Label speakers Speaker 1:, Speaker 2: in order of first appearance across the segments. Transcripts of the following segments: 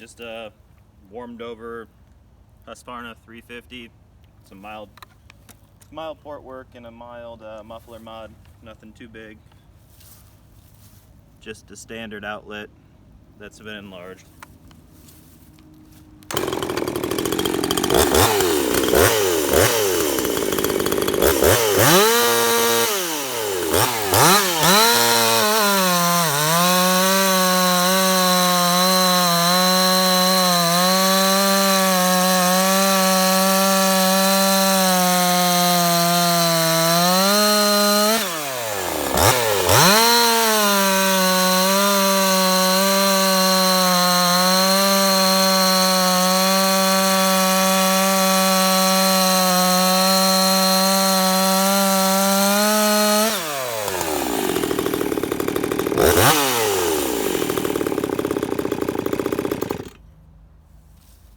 Speaker 1: Just a warmed over Husqvarna 350. Some mild port work and a mild muffler mod. Nothing too big. Just a standard outlet that's been enlarged.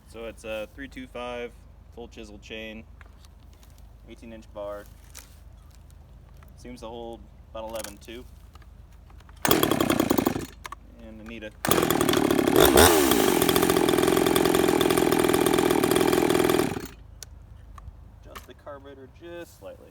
Speaker 1: So it's a 325 full chisel chain, 18-inch bar. Seems to hold about 11.2. And I need to adjust the carburetor just slightly.